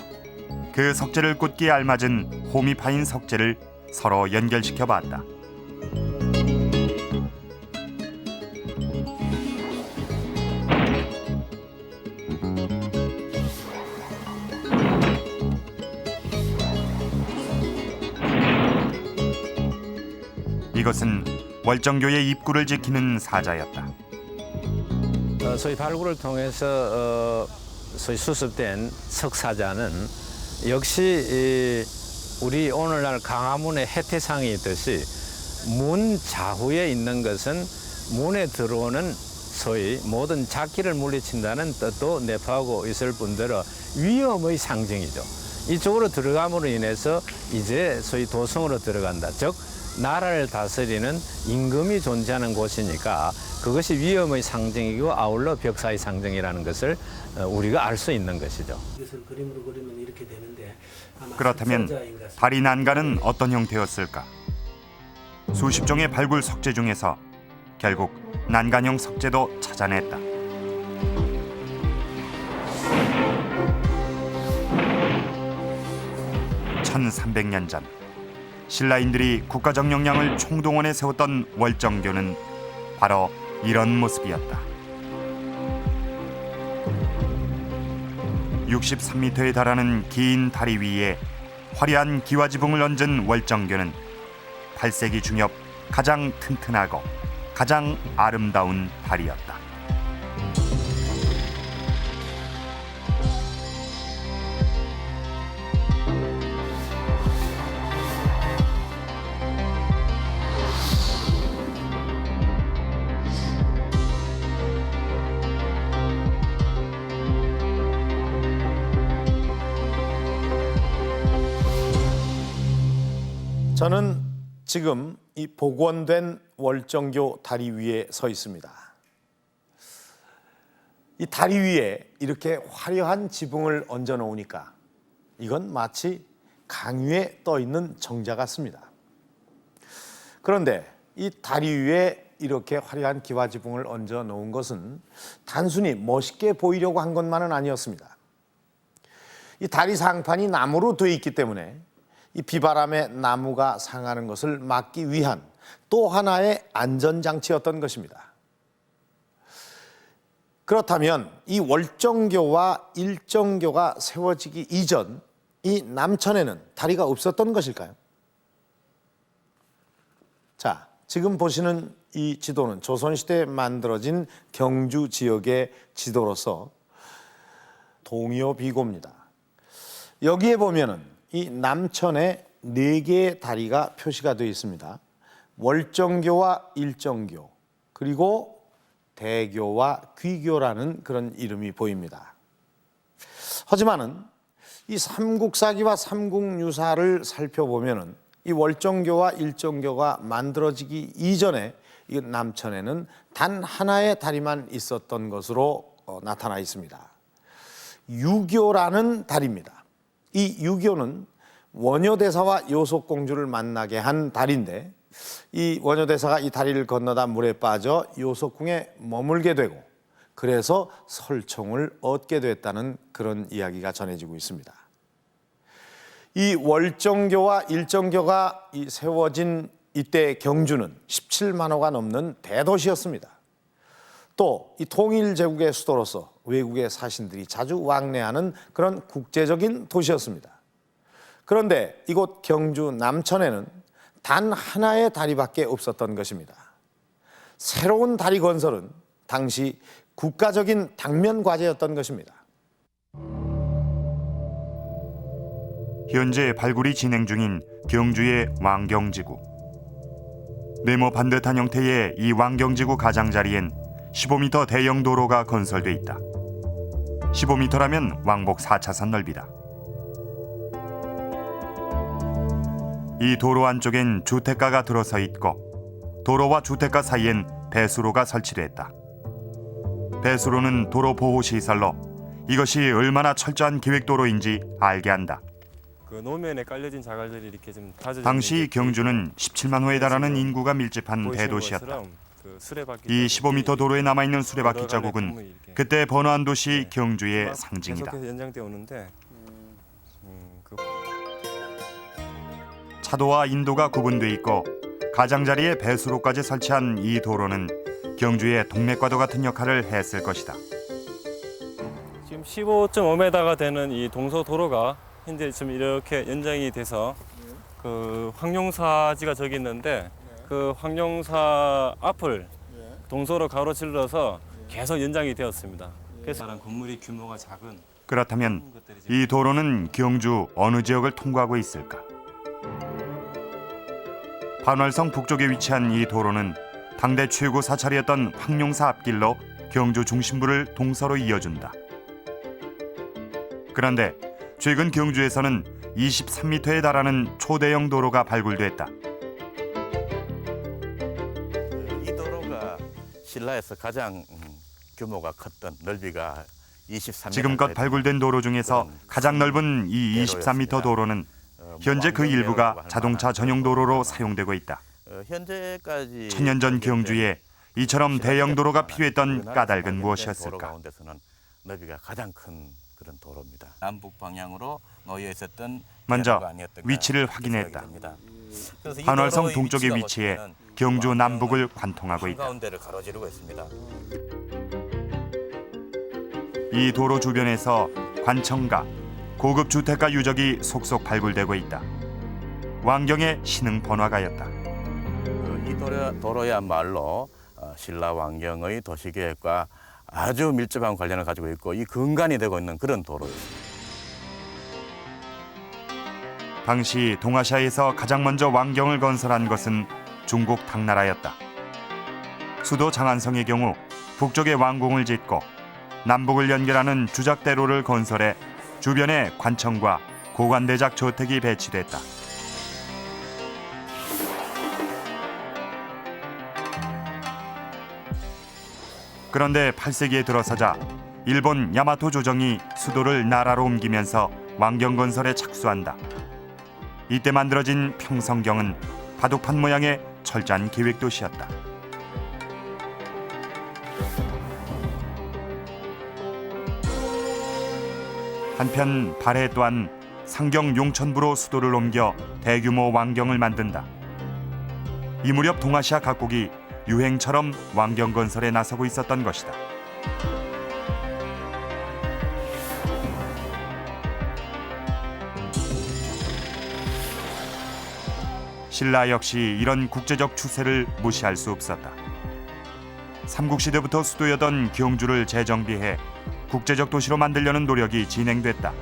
그 석재를 꽂기에 알맞은 홈이 파인 석재를 서로 연결시켜 봤다. 이것은 월정교의 입구를 지키는 사자였다. 소위 발굴을 통해서 소위 수습된 석사자는 역시 우리 오늘날 강화문에 해태상이 있듯이 문 좌우에 있는 것은 문에 들어오는 소위 모든 잡기를 물리친다는 뜻도 내포하고 있을 뿐더러 위험의 상징이죠. 이쪽으로 들어감으로 인해서 이제 소위 도성으로 들어간다. 즉 나라를 다스리는 임금이 존재하는 곳이니까 그것이 위험의 상징이고 아울러 벽사의 상징이라는 것을 우리가 알 수 있는 것이죠. 이것을 그림으로 그리면 이렇게 되는데 그렇다면 다리 난간은 어떤 형태였을까? 수십 종의 발굴 석재 중에서 결국 난간형 석재도 찾아냈다. (1300년) 전 신라인들이 국가적 역량을 총동원해 세웠던 월정교는 바로 이런 모습이었다. 63m에 달하는 긴 다리 위에 화려한 기와지붕을 얹은 월정교는 8세기 중엽 가장 튼튼하고 가장 아름다운 다리였다. 저는 지금 이 복원된 월정교 다리 위에 서 있습니다. 이 다리 위에 이렇게 화려한 지붕을 얹어 놓으니까 이건 마치 강 위에 떠 있는 정자 같습니다. 그런데 이 다리 위에 이렇게 화려한 기와지붕을 얹어 놓은 것은 단순히 멋있게 보이려고 한 것만은 아니었습니다. 이 다리 상판이 나무로 되어 있기 때문에 이 비바람에 나무가 상하는 것을 막기 위한 또 하나의 안전장치였던 것입니다. 그렇다면 이 월정교와 일정교가 세워지기 이전 이 남천에는 다리가 없었던 것일까요? 자, 지금 보시는 이 지도는 조선시대에 만들어진 경주 지역의 지도로서 동요 비고입니다. 여기에 보면은 이 남천에 4개의 다리가 표시가 되어 있습니다. 월정교와 일정교, 그리고 대교와 귀교라는 그런 이름이 보입니다. 하지만은 이 삼국사기와 삼국유사를 살펴보면은 이 월정교와 일정교가 만들어지기 이전에 이 남천에는 단 하나의 다리만 있었던 것으로 나타나 있습니다. 유교라는 다리입니다. 이 유교는 원효대사와 요속공주를 만나게 한 다리인데 이 원효대사가 이 다리를 건너다 물에 빠져 요속궁에 머물게 되고 그래서 설총을 얻게 됐다는 그런 이야기가 전해지고 있습니다. 이 월정교와 일정교가 세워진 이때 경주는 17만 호가 넘는 대도시였습니다. 또 이 통일제국의 수도로서 외국의 사신들이 자주 왕래하는 그런 국제적인 도시였습니다. 그런데 이곳 경주 남천에는 단 하나의 다리밖에 없었던 것입니다. 새로운 다리 건설은 당시 국가적인 당면 과제였던 것입니다. 현재 발굴이 진행 중인 경주의 왕경지구. 네모 반듯한 형태의 이 왕경지구 가장자리엔 15m 대형 도로가 건설돼 있다. 15m라면 왕복 4차선 넓이다. 이 도로 안쪽엔 주택가가 들어서 있고 도로와 주택가 사이엔 배수로가 설치됐다. 배수로는 도로 보호시설로 이것이 얼마나 철저한 계획도로인지 알게 한다. 그 노면에 깔려진 자갈들이 이렇게 좀 다져져 당시 경주는 17만 호에 달하는 인구가 밀집한 대도시였다. 이 15m 도로에 남아있는 수레바퀴 자국은 그때 번화한 도시 경주의 상징이다. 계속해서 연장되어 오는데 차도와 인도가 구분돼 있고 가장자리에 배수로까지 설치한 이 도로는 경주의 동맥과도 같은 역할을 했을 것이다. 지금 15.5m가 되는 이 동서 도로가 현재 지금 이렇게 연장이 돼서 그 황룡사지가 저기 있는데 그 황룡사 앞을 동서로 가로질러서 계속 연장이 되었습니다. 그래서 건물이 규모가 작은. 그렇다면 이 도로는 경주 어느 지역을 통과하고 있을까? 반월성 북쪽에 위치한 이 도로는 당대 최고 사찰이었던 황룡사 앞길로 경주 중심부를 동서로 이어준다. 그런데 최근 경주에서는 23m에 달하는 초대형 도로가 발굴됐다. 이 도로가 신라에서 가장 규모가 컸던 넓이가 23m. 지금껏 발굴된 도로 중에서 가장 넓은 이 23m 도로는 현재 그 일부가 자동차 전용 도로로 사용되고 있다. 현재까지 천년 전 경주에 이처럼 대형 도로가 필요했던 까닭은 무엇이었을까? 도로 가운데서는 넓이가 가장 큰 그런 도로입니다. 남북 방향으로 놓여 있었던 먼저 대로가 아니었던가 위치를 그렇게 확인했다. 생각이 됩니다. 그래서 이 반월성 도로의 동쪽에 위치가 위치해 보시면은 경주 남북을 관통하고 있다. 한가운데를 가로지르고 있습니다. 이 도로 주변에서 관청가, 고급 주택가 유적이 속속 발굴되고 있다. 왕경의 신흥 번화가였다. 이 도로야말로 신라 왕경의 도시계획과 아주 밀접한 관련을 가지고 있고 이 근간이 되고 있는 그런 도로였습니다. 당시 동아시아에서 가장 먼저 왕경을 건설한 것은 중국 당나라였다. 수도 장안성의 경우 북쪽에 왕궁을 짓고 남북을 연결하는 주작대로를 건설해 주변에 관청과 고관대작 저택이 배치됐다. 그런데 8세기에 들어서자 일본 야마토 조정이 수도를 나라로 옮기면서 왕경 건설에 착수한다. 이때 만들어진 평성경은 바둑판 모양의 철저한 계획 도시였다. 한편 발해 또한 상경 용천부로 수도를 옮겨 대규모 왕경을 만든다. 이 무렵 동아시아 각국이 유행처럼 왕경 건설에 나서고 있었던 것이다. 신라 역시 이런 국제적 추세를 무시할 수 없었다. 삼국시대부터 수도였던 경주를 재정비해 국제적 도시로 만들려는 노력이 진행됐다.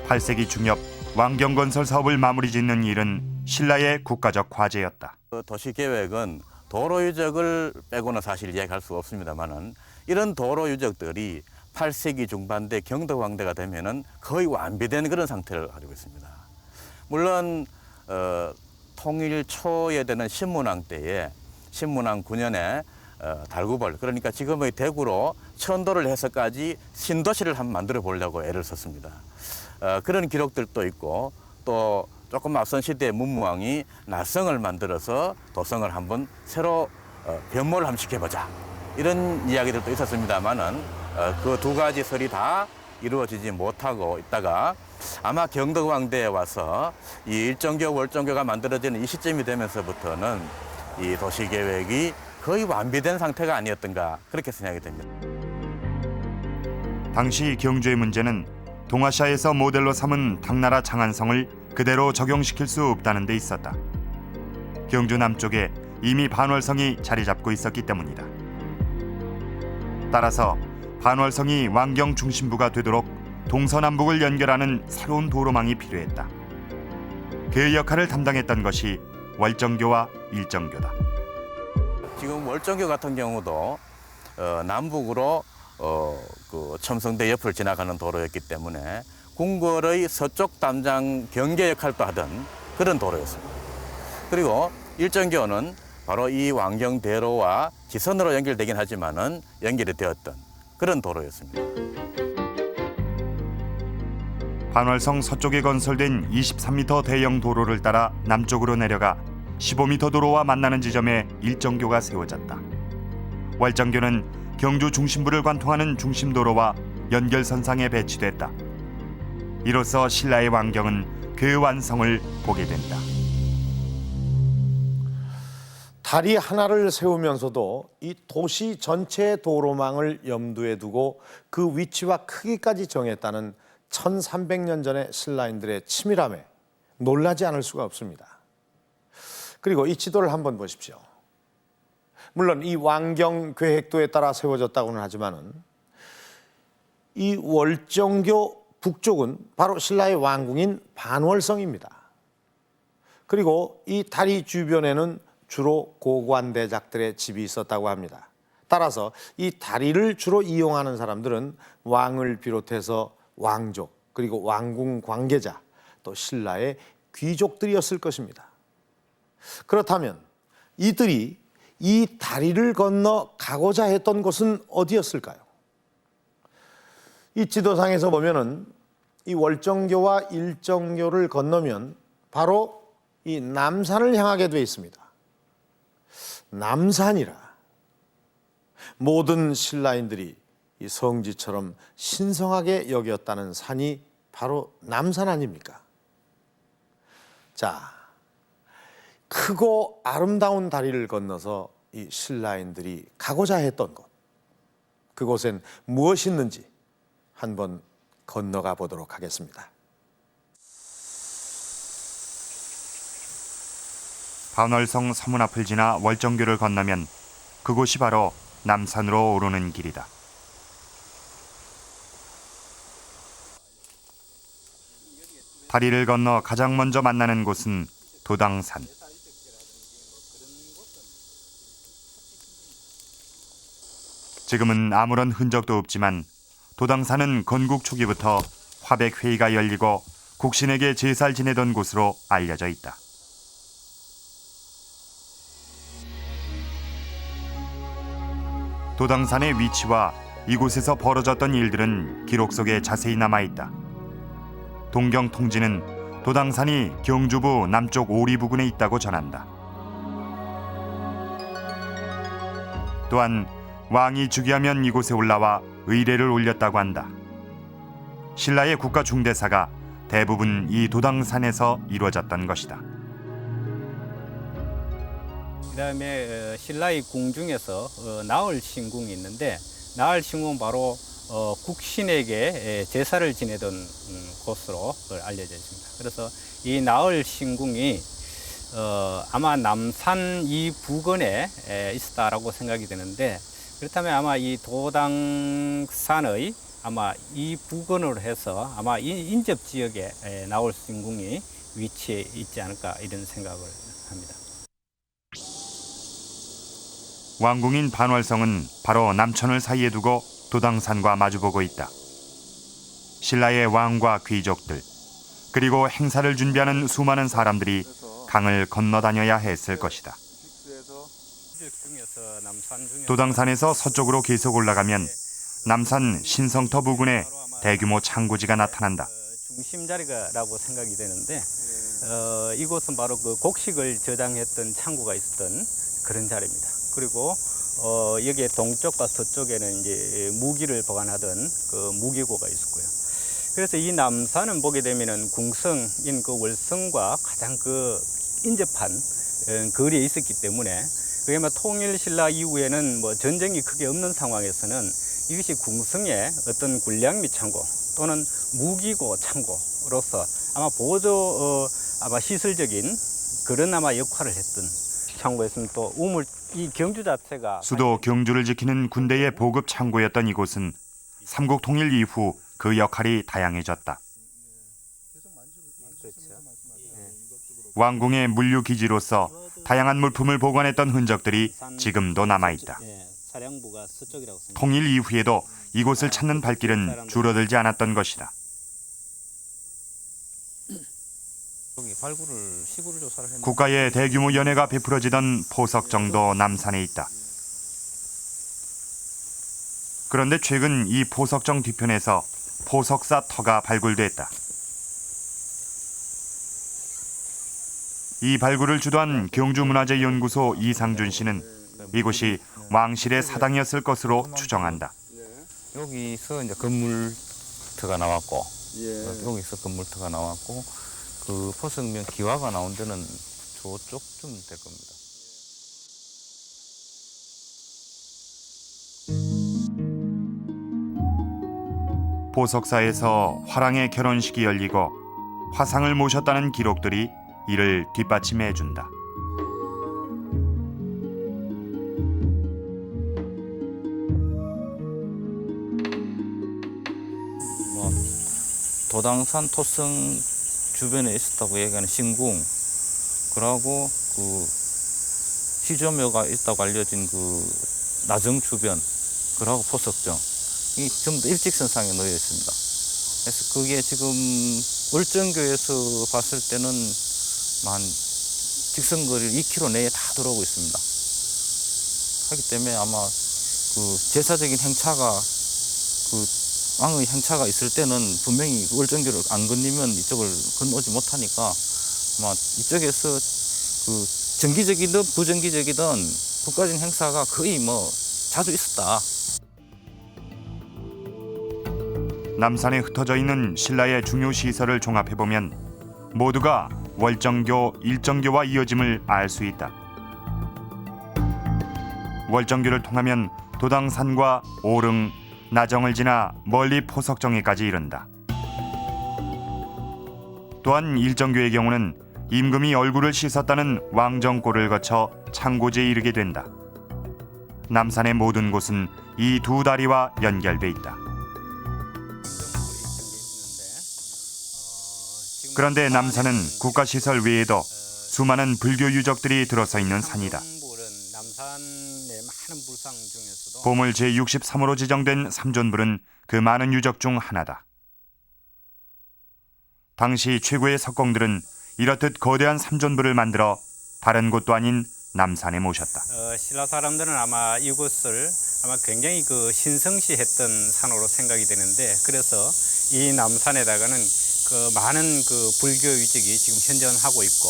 8세기 중엽 왕경 건설 사업을 마무리 짓는 일은 신라의 국가적 과제였다. 도시 계획은 도로 유적을 빼고는 사실 이야기할 수 없습니다만은 이런 도로 유적들이 8세기 중반대 경덕 왕대가 되면은 거의 완비된 그런 상태를 가지고 있습니다. 물론 통일 초에 되는 신문왕 때에 신문왕 9년에 달구벌 그러니까 지금의 대구로 천도를 해서까지 신도시를 한번 만들어 보려고 애를 썼습니다. 그런 기록들도 있고 또 조금 앞선 시대의 문무왕이 나성을 만들어서 도성을 한번 새로 변모를 한번 시켜보자 이런 이야기들도 있었습니다만은 그 두 가지 설이 다 이루어지지 못하고 있다가 아마 경덕왕대에 와서 이 일정교 월정교가 만들어지는 이 시점이 되면서부터는 이 도시계획이 거의 완비된 상태가 아니었던가 그렇게 생각이 됩니다. 당시 경주의 문제는 동아시아에서 모델로 삼은 당나라 장안성을 그대로 적용시킬 수 없다는 데 있었다. 경주 남쪽에 이미 반월성이 자리 잡고 있었기 때문이다. 따라서 반월성이 왕경 중심부가 되도록 동서남북을 연결하는 새로운 도로망이 필요했다. 그 역할을 담당했던 것이 월정교와 일정교다. 지금 월정교 같은 경우도 남북으로 그 첨성대 옆을 지나가는 도로였기 때문에 궁궐의 서쪽 담장 경계 역할도 하던 그런 도로였습니다. 그리고 일정교는 바로 이 왕경대로와 지선으로 연결되긴 하지만은 연결이 되었던 그런 도로였습니다. 반월성 서쪽에 건설된 23m 대형 도로를 따라 남쪽으로 내려가 15m 도로와 만나는 지점에 일정교가 세워졌다. 월정교는 경주 중심부를 관통하는 중심도로와 연결선상에 배치됐다. 이로써 신라의 왕경은 그 완성을 보게 된다. 다리 하나를 세우면서도 이 도시 전체의 도로망을 염두에 두고 그 위치와 크기까지 정했다는 1300년 전의 신라인들의 치밀함에 놀라지 않을 수가 없습니다. 그리고 이 지도를 한번 보십시오. 물론 이 왕경 계획도에 따라 세워졌다고는 하지만은 이 월정교 북쪽은 바로 신라의 왕궁인 반월성입니다. 그리고 이 다리 주변에는 주로 고관대작들의 집이 있었다고 합니다. 따라서 이 다리를 주로 이용하는 사람들은 왕을 비롯해서 왕족, 그리고 왕궁 관계자, 또 신라의 귀족들이었을 것입니다. 그렇다면 이들이 이 다리를 건너 가고자 했던 곳은 어디였을까요? 이 지도상에서 보면은 이 월정교와 일정교를 건너면 바로 이 남산을 향하게 되어 있습니다. 남산이라 모든 신라인들이 이 성지처럼 신성하게 여겼다는 산이 바로 남산 아닙니까? 자, 크고 아름다운 다리를 건너서 이 신라인들이 가고자 했던 곳, 그곳엔 무엇이 있는지 한번 건너가 보도록 하겠습니다. 반월성 서문 앞을 지나 월정교를 건너면 그곳이 바로 남산으로 오르는 길이다. 다리를 건너 가장 먼저 만나는 곳은 도당산. 지금은 아무런 흔적도 없지만 도당산은 건국 초기부터 화백회의가 열리고 국신에게 제사를 지내던 곳으로 알려져 있다. 도당산의 위치와 이곳에서 벌어졌던 일들은 기록 속에 자세히 남아있다. 동경통지는 도당산이 경주부 남쪽 오리 부근에 있다고 전한다. 또한 왕이 즉위하면 이곳에 올라와 의례를 올렸다고 한다. 신라의 국가 중대사가 대부분 이 도당산에서 이루어졌던 것이다. 그다음에 신라의 궁 중에서 나을 신궁이 있는데 나을 신궁은 바로 국신에게 제사를 지내던 곳으로 알려져 있습니다. 그래서 이 나을 신궁이 아마 남산 이 부근에 있었다라고 생각이 되는데, 그렇다면 아마 이 도당산의 아마 이 부근으로 해서 아마 이 인접 지역에 나을 신궁이 위치해 있지 않을까 이런 생각을 합니다. 왕궁인 반월성은 바로 남천을 사이에 두고 도당산과 마주보고 있다. 신라의 왕과 귀족들, 그리고 행사를 준비하는 수많은 사람들이 강을 건너 다녀야 했을 것이다. 도당산에서 서쪽으로 계속 올라가면 남산 신성터 부근에 대규모 창고지가 나타난다. 중심 자리라고 생각이 되는데 이곳은 바로 그 곡식을 저장했던 창고가 있었던 그런 자리입니다. 그리고 여기에 동쪽과 서쪽에는 이제 무기를 보관하던 그 무기고가 있었고요. 그래서 이 남산은 보게 되면은 궁성인 그 월성과 가장 그 인접한 거리에 있었기 때문에, 그게 뭐 통일 신라 이후에는 뭐 전쟁이 크게 없는 상황에서는 이것이 궁성의 어떤 군량 및 창고 또는 무기고 창고로서 아마 보조 아마 시설적인 그런 아마 역할을 했던 창고였으면 또 우물 이 경주 자체가 수도 경주를 지키는 군대의 보급 창고였던 이곳은 삼국 통일 이후 그 역할이 다양해졌다. 왕궁의 물류 기지로서 다양한 물품을 보관했던 흔적들이 지금도 남아있다. 통일 이후에도 이곳을 찾는 발길은 줄어들지 않았던 것이다. 국가의 대규모 연회가 베풀어지던 포석정도 남산에 있다. 그런데 최근 이 포석정 뒤편에서 포석사 터가 발굴됐다. 이 발굴을 주도한 경주문화재연구소 이상준 씨는 이곳이 왕실의 사당이었을 것으로 추정한다. 여기서 이제 건물터가 나왔고, 여기서 건물터가 나왔고, 그 포석면 기와가 나온 데는 저쪽쯤 될 겁니다. 포석사에서 화랑의 결혼식이 열리고 화상을 모셨다는 기록들이 이를 뒷받침해 준다. 도당산 토성 주변에 있었다고 얘기하는 신궁, 그러고 그 시조묘가 있다고 알려진 그 나정 주변, 그러고 포석정, 이 전부 다 일직선상에 놓여 있습니다. 그래서 그게 지금 월정교에서 봤을 때는 한 직선거리를 2km 내에 다 들어오고 있습니다. 하기 때문에 아마 그 제사적인 행차가 그 왕의 행차가 있을 때는 분명히 월정교를 안 건너면 이쪽을 건너지 못하니까 아마 이쪽에서 그 정기적이든 부정기적이든 국가적인 행사가 거의 뭐 자주 있었다. 남산에 흩어져 있는 신라의 중요 시설을 종합해 보면 모두가 월정교, 일정교와 이어짐을 알 수 있다. 월정교를 통하면 도당산과 오릉, 나정을 지나 멀리 포석정에까지 이른다. 또한 일정교의 경우는 임금이 얼굴을 씻었다는 왕정골을 거쳐 창고지에 이르게 된다. 남산의 모든 곳은 이 두 다리와 연결돼 있다. 그런데 남산은 국가시설 외에도 수많은 불교 유적들이 들어서 있는 산이다. 보물 제63호로 지정된 삼존불은 그 많은 유적 중 하나다. 당시 최고의 석공들은 이렇듯 거대한 삼존불을 만들어 다른 곳도 아닌 남산에 모셨다. 신라 사람들은 아마 이곳을 아마 굉장히 그 신성시했던 산으로 생각이 되는데, 그래서 이 남산에다가는 그 많은 그 불교 유적이 지금 현존하고 있고,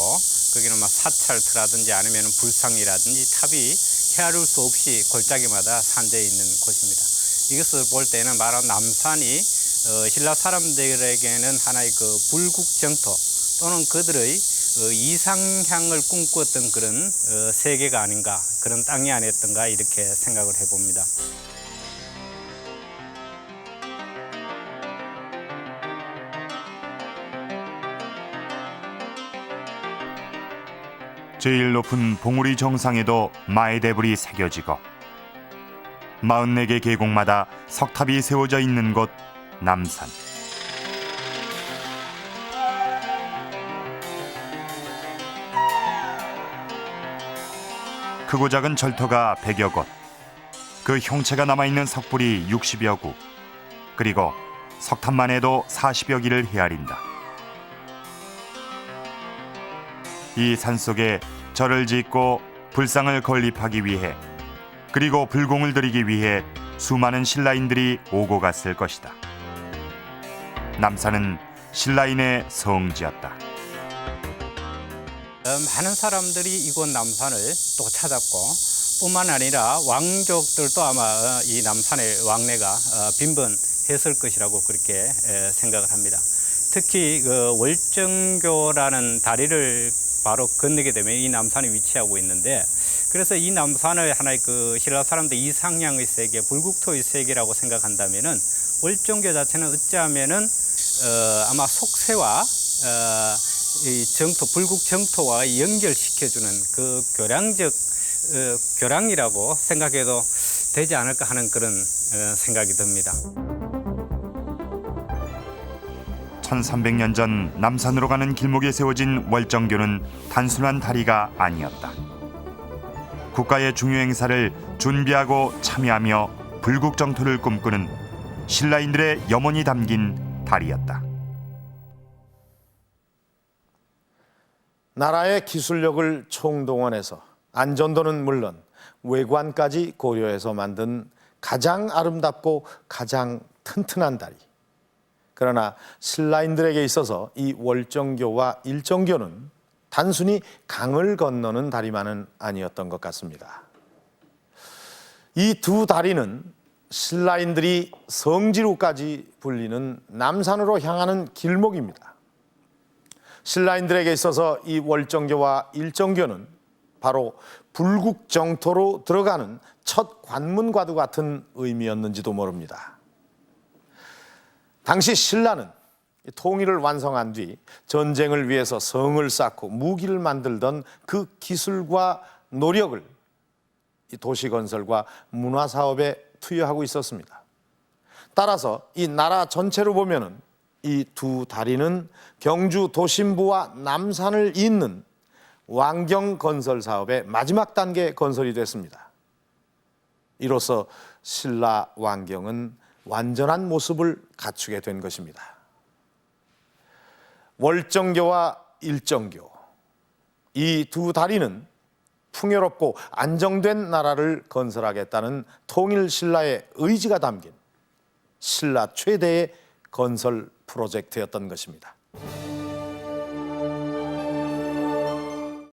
거기는 막 사찰터라든지 아니면 불상이라든지 탑이 헤아릴 수 없이 골짜기마다 산재해 있는 곳입니다. 이것을 볼 때는 바로 남산이 신라 사람들에게는 하나의 그 불국 정토 또는 그들의 이상향을 꿈꾸었던 그런 세계가 아닌가, 그런 땅이 아니었던가 이렇게 생각을 해봅니다. 제일 높은 봉우리 정상에도 마에대불이 새겨지고 44개 계곡마다 석탑이 세워져 있는 곳 남산. 크고 작은 절터가 100여 곳, 그 형체가 남아있는 석불이 60여 구, 그리고 석탑만 해도 40여 기를 헤아린다. 이 산속에 절을 짓고 불상을 건립하기 위해, 그리고 불공을 들이기 위해 수많은 신라인들이 오고 갔을 것이다. 남산은 신라인의 성지였다. 많은 사람들이 이곳 남산을 또 찾았고, 뿐만 아니라 왕족들도 아마 이 남산의 왕래가 빈번했을 것이라고 그렇게 생각을 합니다. 특히 그 월정교라는 다리를 바로 건너게 되면 이 남산이 위치하고 있는데, 그래서 이 남산을 하나의 그 신라 사람들 이상향의 세계, 불국토의 세계라고 생각한다면은 월정교 자체는 어찌하면은 아마 속세와 이 정토, 불국 정토와 연결시켜주는 그 교량이라고 생각해도 되지 않을까 하는 그런 생각이 듭니다. 1300년 전 남산으로 가는 길목에 세워진 월정교는 단순한 다리가 아니었다. 국가의 중요 행사를 준비하고 참여하며 불국정토를 꿈꾸는 신라인들의 염원이 담긴 다리였다. 나라의 기술력을 총동원해서 안전도는 물론 외관까지 고려해서 만든 가장 아름답고 가장 튼튼한 다리. 그러나 신라인들에게 있어서 이 월정교와 일정교는 단순히 강을 건너는 다리만은 아니었던 것 같습니다. 이 두 다리는 신라인들이 성지로까지 불리는 남산으로 향하는 길목입니다. 신라인들에게 있어서 이 월정교와 일정교는 바로 불국정토로 들어가는 첫 관문과도 같은 의미였는지도 모릅니다. 당시 신라는 통일을 완성한 뒤 전쟁을 위해서 성을 쌓고 무기를 만들던 그 기술과 노력을 이 도시 건설과 문화 사업에 투여하고 있었습니다. 따라서 이 나라 전체로 보면은 이 두 다리는 경주 도심부와 남산을 잇는 왕경 건설 사업의 마지막 단계 건설이 됐습니다. 이로써 신라 왕경은 완전한 모습을 갖추게 된 것입니다. 월정교와 일정교, 이 두 다리는 풍요롭고 안정된 나라를 건설하겠다는 통일 신라의 의지가 담긴 신라 최대의 건설 프로젝트였던 것입니다.